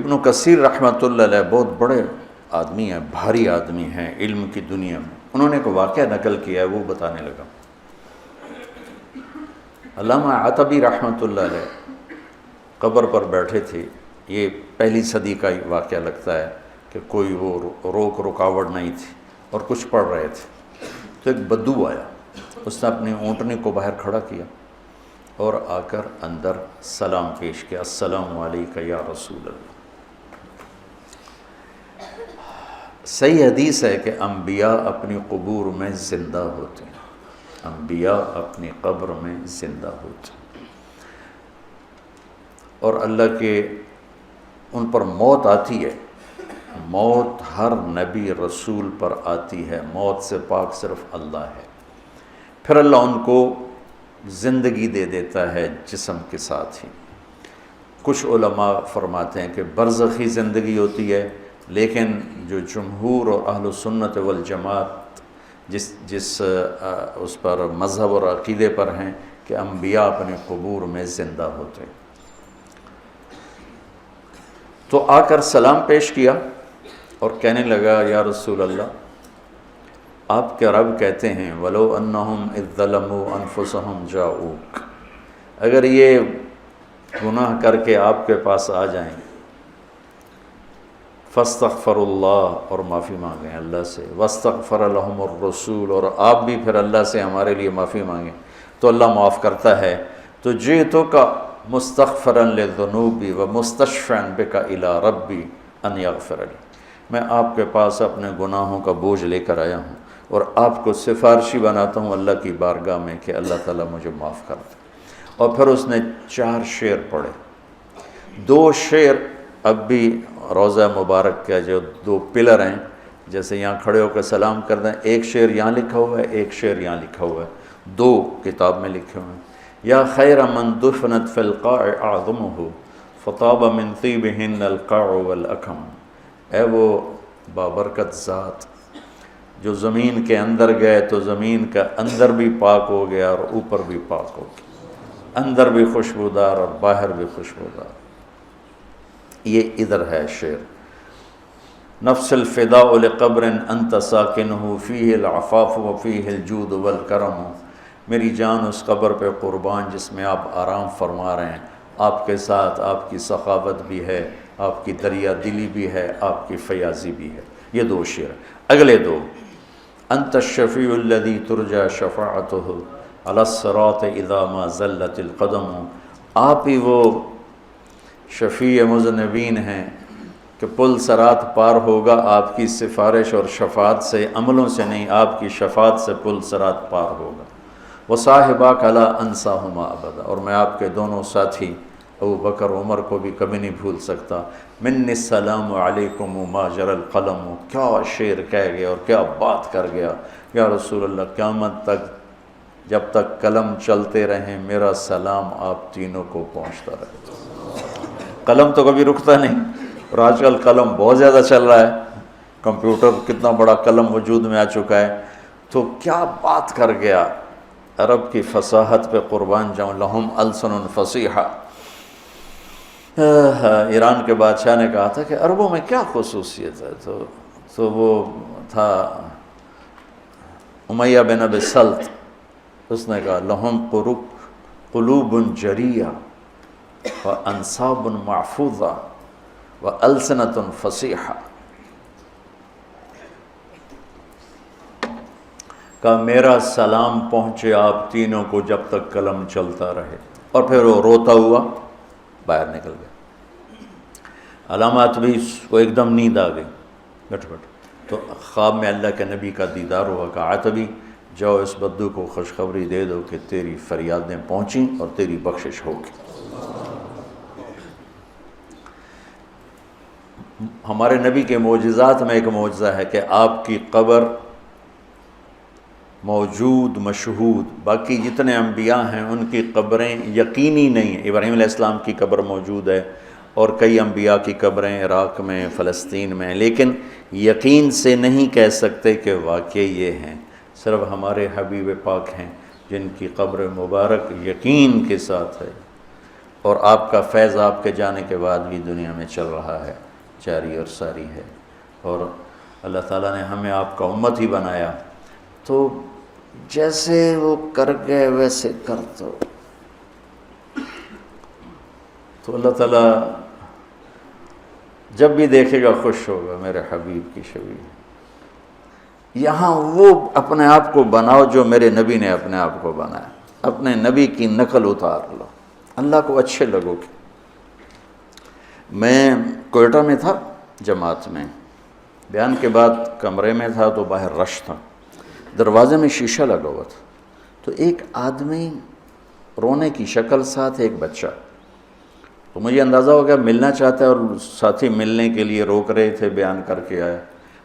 ابن کثیر رحمۃ اللہ علیہ بہت بڑے آدمی ہیں، بھاری آدمی ہیں علم کی دنیا میں، انہوں نے ایک واقعہ نقل کیا ہے، وہ بتانے لگا۔ علامہ عتبی رحمۃ اللہ علیہ قبر پر بیٹھے تھے، یہ پہلی صدی کا واقعہ لگتا ہے کہ کوئی وہ رکاوٹ نہیں تھی اور کچھ پڑھ رہے تھے، تو ایک بدو آیا، اس نے اپنی اونٹنی کو باہر کھڑا کیا اور آ کر اندر سلام پیش کیا، السلام علیکہ یا رسول اللہ۔ صحیح حدیث ہے کہ انبیاء اپنی قبور میں زندہ ہوتے ہیں، انبیاء اپنی قبر میں زندہ ہوتے ہیں، اور اللہ کے ان پر موت آتی ہے، موت ہر نبی رسول پر آتی ہے، موت سے پاک صرف اللہ ہے، پھر اللہ ان کو زندگی دے دیتا ہے جسم کے ساتھ ہی۔ کچھ علماء فرماتے ہیں کہ برزخی زندگی ہوتی ہے، لیکن جو جمہور اور اہل سنت والجماعت جس اس پر مذہب اور عقیدے پر ہیں کہ انبیاء اپنے قبور میں زندہ ہوتے ہیں۔ تو آ کر سلام پیش کیا اور کہنے لگا، یا رسول اللہ، آپ کے رب کہتے ہیں وَلَوْ أَنَّهُمْ إِذْ ظَلَمُوا أَنفُسَهُمْ جَاءُوكَ، اگر یہ گناہ کر کے آپ کے پاس آ جائیں، فَاسْتَغْفَرُوا اللَّهَ، اور معافی مانگیں اللہ سے، وَاسْتَغْفَرَ لَهُمُ الرَّسُولُ، اور آپ بھی پھر اللہ سے ہمارے لیے معافی مانگیں تو اللہ معاف کرتا ہے۔ تو جِئْتُكَ مُسْتَغْفِرًا لِلذُّنُوبِ وَمُسْتَشْفِعًا بِكَ إِلَىٰ رَبِّي أَنْ يَغْفِرَ لِي، میں آپ کے پاس اپنے گناہوں کا بوجھ لے کر آیا ہوں اور آپ کو سفارشی بناتا ہوں اللہ کی بارگاہ میں کہ اللہ تعالیٰ مجھے معاف کر دے۔ اور پھر اس نے 4 شعر پڑھے، 2 شعر اب بھی روضہ مبارک کا جو 2 پلر ہیں، جیسے یہاں کھڑے ہو کر سلام کر دیں، ایک شعر یہاں لکھا ہوا ہے، ایک شعر یہاں لکھا ہوا ہے، 2 کتاب میں لکھے ہوئے ہیں۔ یا خیر من دفنت فی القاع اعظمہ فطاب من طیبہن القاع والاکم، اے وہ بابرکت ذات جو زمین کے اندر گئے تو زمین کا اندر بھی پاک ہو گیا اور اوپر بھی پاک ہو گیا، اندر بھی خوشبودار اور باہر بھی خوشبودار۔ یہ ادھر ہے شعر، نفس الفداء لقبر انت ساکنہ فیہ العفاف وفیہ الجود والکرم، میری جان اس قبر پہ قربان جس میں آپ آرام فرما رہے ہیں، آپ کے ساتھ آپ کی سخاوت بھی ہے، آپ کی دریا دلی بھی ہے، آپ کی فیاضی بھی ہے۔ یہ 2 شعر۔ اگلے 2، انت الشفیع الذی ترجى شفاعتہ علی الصراط اذا ما زلت القدم، آپ ہی وہ شفیع مذنبین ہیں کہ پل صراط پار ہوگا آپ کی سفارش اور شفاعت سے، عملوں سے نہیں، آپ کی شفاعت سے پل صراط پار ہوگا۔ وصاحباک لا انساہما ابدا، اور میں آپ کے دونوں ساتھی ابو بکر عمر کو بھی کبھی نہیں بھول سکتا۔ منی السلام علیکم ما جرى القلم، کیا شعر کہہ گیا اور کیا بات کر گیا، یا رسول اللہ قیامت تک جب تک قلم چلتے رہیں میرا سلام آپ تینوں کو پہنچتا رہے۔ قلم تو کبھی رکتا نہیں، اور آج کل قلم بہت زیادہ چل رہا ہے، کمپیوٹر کتنا بڑا قلم وجود میں آ چکا ہے، تو کیا بات کر گیا، عرب کی فصاحت پہ قربان جاؤں، لہم السن فصیحہ۔ ایران کے بادشاہ نے کہا تھا کہ عربوں میں کیا خصوصیت ہے، تو وہ تھا امیہ بن ابی سلط، اس نے کہا لہم قلوب جریہ وانصاب محفوظہ والسنۃ فصیحہ، کہ میرا سلام پہنچے آپ تینوں کو جب تک قلم چلتا رہے، اور پھر وہ روتا ہوا باہر نکل گیا۔ علامات بھی کو ایک دم نیند آ گئی، بیٹھ تو خواب میں اللہ کے نبی کا دیدار ہوا، کہا عتبی جاؤ اس بدو کو خوشخبری دے دو کہ تیری فریادیں پہنچیں اور تیری بخشش ہوگی۔ ہمارے نبی کے معجزات میں ایک معجزہ ہے کہ آپ کی قبر موجود مشہود، باقی جتنے انبیاء ہیں ان کی قبریں یقینی نہیں ہیں۔ ابراہیم علیہ السلام کی قبر موجود ہے اور کئی انبیاء کی قبریں عراق میں، فلسطین میں، لیکن یقین سے نہیں کہہ سکتے کہ واقعی یہ ہیں، صرف ہمارے حبیب پاک ہیں جن کی قبر مبارک یقین کے ساتھ ہے۔ اور آپ کا فیض آپ کے جانے کے بعد بھی دنیا میں چل رہا ہے، جاری اور ساری ہے، اور اللہ تعالیٰ نے ہمیں آپ کا امت ہی بنایا، تو جیسے وہ کر گئے ویسے کر دو، تو اللہ تعالیٰ جب بھی دیکھے گا خوش ہوگا، میرے حبیب کی شبیہ۔ یہاں وہ اپنے آپ کو بناؤ جو میرے نبی نے اپنے آپ کو بنایا، اپنے نبی کی نقل اتار لو، اللہ کو اچھے لگو گے۔ میں کوئٹہ میں تھا جماعت میں، بیان کے بعد کمرے میں تھا تو باہر رش تھا، دروازے میں شیشہ لگا ہوا تھا، تو ایک آدمی رونے کی شکل ساتھ ایک بچہ، تو مجھے اندازہ ہو گیا ملنا چاہتا ہے، اور ساتھی ملنے کے لیے روک رہے تھے، بیان کر کے آئے۔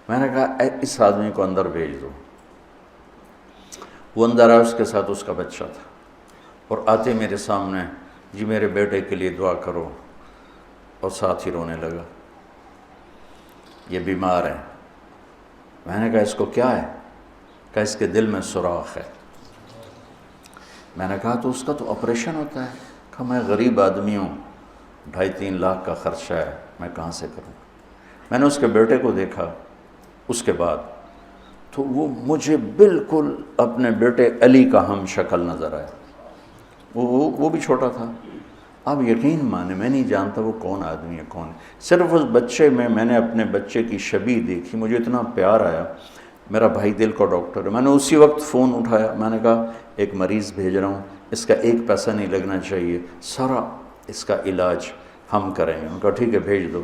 میں نے کہا اس آدمی کو اندر بھیج دو۔ وہ اندر آیا، اس کے ساتھ اس کا بچہ تھا، اور آتے میرے سامنے، جی میرے بیٹے کے لیے دعا کرو، اور ساتھ ہی رونے لگا، یہ بیمار ہے۔ میں نے کہا اس کو کیا ہے؟ کہا اس کے دل میں سوراخ ہے۔ میں نے کہا تو اس کا تو آپریشن ہوتا ہے۔ کہا میں غریب آدمی ہوں، 2.5-3 لاکھ کا خرچہ ہے، میں کہاں سے کروں؟ میں نے اس کے بیٹے کو دیکھا، اس کے بعد تو وہ مجھے بالکل اپنے بیٹے علی کا ہم شکل نظر آیا۔ وہ بھی چھوٹا تھا۔ آپ یقین مانے میں نہیں جانتا وہ کون آدمی ہے، کون، صرف اس بچے میں نے اپنے بچے کی شبیہ دیکھی، مجھے اتنا پیار آیا۔ میرا بھائی دل کا ڈاکٹر ہے، میں نے اسی وقت فون اٹھایا، میں نے کہا ایک مریض بھیج رہا ہوں، اس کا 1 پیسہ نہیں لگنا چاہیے، سارا اس کا علاج ہم کریں گے۔ ان کا ٹھیک ہے بھیج دو۔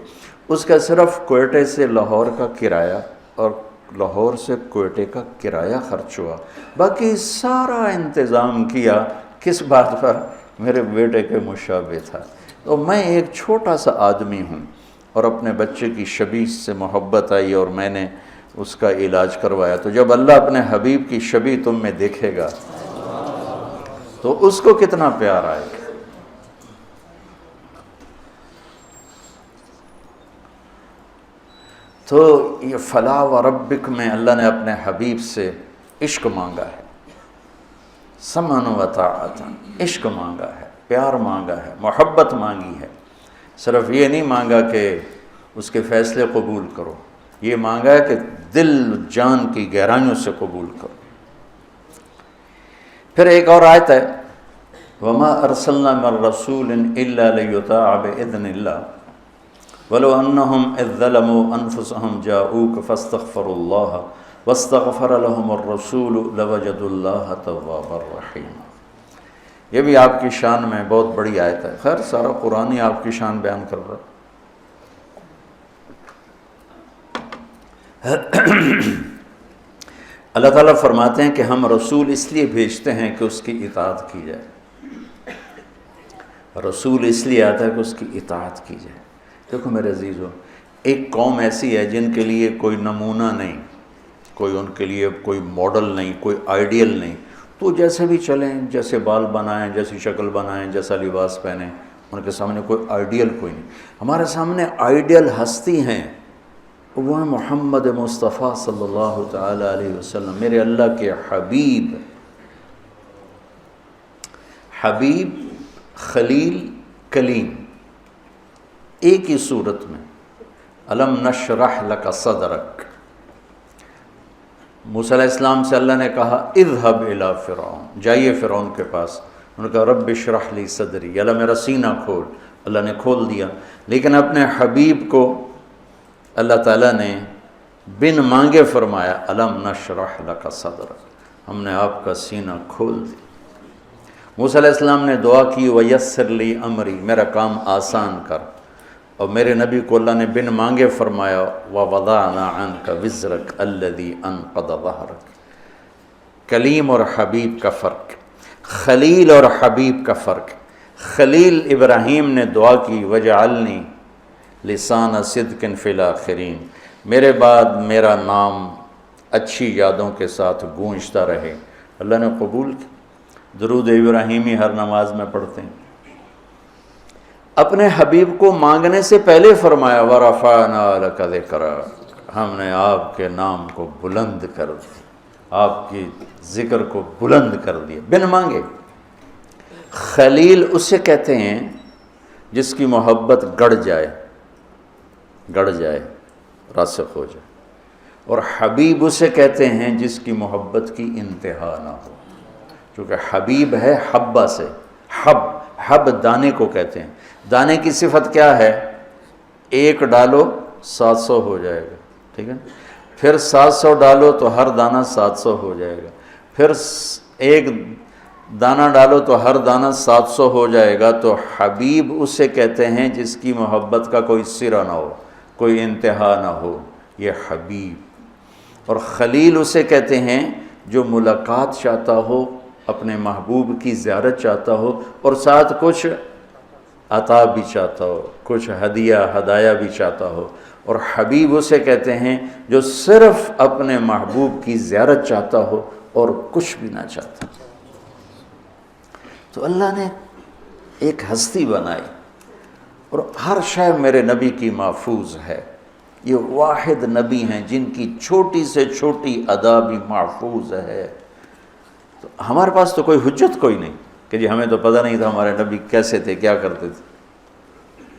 اس کا صرف کوئٹے سے لاہور کا کرایہ اور لاہور سے کوئٹے کا کرایہ خرچ ہوا، باقی سارا انتظام کیا کس بات پر؟ میرے بیٹے کے مشابہ تھا۔ تو میں ایک چھوٹا سا آدمی ہوں، اور اپنے بچے کی شبیہ سے محبت آئی اور میں نے اس کا علاج کروایا۔ تو جب اللہ اپنے حبیب کی شبیہ تم میں دیکھے گا تو اس کو کتنا پیار آئے گا۔ تو یہ فلا وربک میں اللہ نے اپنے حبیب سے عشق مانگا ہے، سمعا و طاعتا، عشق مانگا ہے، پیار مانگا ہے، محبت مانگی ہے۔ صرف یہ نہیں مانگا کہ اس کے فیصلے قبول کرو، یہ مانگا ہے کہ دل جان کی گہرائیوں سے قبول کرو۔ پھر ایک اور آیت ہے، وَمَا أَرْسَلْنَا مِن رَّسُولٍ إِلَّا لِيُطَاعَ بِإِذْنِ اللَّهِ وَلَوْ أَنَّهُمْ إِذ ظَّلَمُوا أَنفُسَهُمْ جَاءُوكَ فَاسْتَغْفَرُوا اللَّهَ وَاسْتَغْفَرَ لَهُمُ الرَّسُولُ لَوَجَدُوا اللَّهَ تَوَّابًا رَّحِيمًا۔ یہ بھی آپ کی شان میں بہت بڑی آیت ہے، خیر سارا قرآن ہی آپ کی شان بیان کر رہا ہے۔ اللہ تعالیٰ فرماتے ہیں کہ ہم رسول اس لیے بھیجتے ہیں کہ اس کی اطاعت کی جائے، رسول اس لیے آتا ہے کہ اس کی اطاعت کی جائے۔ دیکھو میرے عزیزو، ایک قوم ایسی ہے جن کے لیے کوئی نمونہ نہیں، کوئی ان کے لیے کوئی ماڈل نہیں، کوئی آئیڈیل نہیں، تو جیسے بھی چلیں، جیسے بال بنائیں، جیسی شکل بنائیں، جیسا لباس پہنیں، ان کے سامنے کوئی آئیڈیل کوئی نہیں۔ ہمارے سامنے آئیڈیل ہستی ہیں، وہ ہیں محمد مصطفیٰ صلی اللہ تعالیٰ علیہ وسلم، میرے اللہ کے حبیب، حبیب، خلیل، کلیم، ایک ہی صورت میں۔ الم نشرح لک صدرک، موسیٰ علیہ السلام سے اللہ نے کہا اذهب الی فرعون، جائیے فرعون کے پاس۔ انہوں نے کہا رب اشرح لی صدری، اللہ میرا سینہ کھول، اللہ نے کھول دیا۔ لیکن اپنے حبیب کو اللہ تعالیٰ نے بن مانگے فرمایا الم نشرح لک صدرک، ہم نے آپ کا سینہ کھول دیا۔ موسیٰ علیہ السلام نے دعا کی ویسر لی امری، میرا کام آسان کر، اور میرے نبی کو اللہ نے بن مانگے فرمایا وَوَضَعْنَا عَنْكَ وِزْرَكَ الَّذِي أَنْقَضَ ظَهْرَكَ۔ کلیم اور حبیب کا فرق، خلیل اور حبیب کا فرق۔ خلیل ابراہیم نے دعا کی وَجَعَلْنِي لِسَانَ صِدْقٍ فِي الْآخِرِينَ، میرے بعد میرا نام اچھی یادوں کے ساتھ گونجتا رہے، اللہ نے قبول کی۔ درود ابراہیمی ہر نماز میں پڑھتے ہیں۔ اپنے حبیب کو مانگنے سے پہلے فرمایا وَرَفَعْنَا لَكَ ذِكْرَكَ، ہم نے آپ کے نام کو بلند کر دیا، آپ کی ذکر کو بلند کر دیا، بن مانگے۔ خلیل اسے کہتے ہیں جس کی محبت گڑ جائے راسخ ہو جائے، اور حبیب اسے کہتے ہیں جس کی محبت کی انتہا نہ ہو، کیونکہ حبیب ہے حبہ سے، حب دانے کو کہتے ہیں۔ دانے کی صفت کیا ہے؟ ایک ڈالو 700 ہو جائے گا، ٹھیک ہے، پھر 700 ڈالو تو ہر دانہ 700 ہو جائے گا، پھر ایک دانہ ڈالو تو ہر دانہ 700 ہو جائے گا۔ تو حبیب اسے کہتے ہیں جس کی محبت کا کوئی سرا نہ ہو، کوئی انتہا نہ ہو، یہ حبیب۔ اور خلیل اسے کہتے ہیں جو ملاقات چاہتا ہو، اپنے محبوب کی زیارت چاہتا ہو، اور ساتھ کچھ عطا بھی چاہتا ہو، کچھ ہدایہ بھی چاہتا ہو۔ اور حبیب اسے کہتے ہیں جو صرف اپنے محبوب کی زیارت چاہتا ہو اور کچھ بھی نہ چاہتا۔ تو اللہ نے ایک ہستی بنائی، اور ہر شے میرے نبی کی محفوظ ہے۔ یہ واحد نبی ہیں جن کی چھوٹی سے چھوٹی ادا بھی محفوظ ہے۔ تو ہمارے پاس تو کوئی حجت کوئی نہیں کہ جی ہمیں تو پتہ نہیں تھا ہمارے نبی کیسے تھے، کیا کرتے تھے۔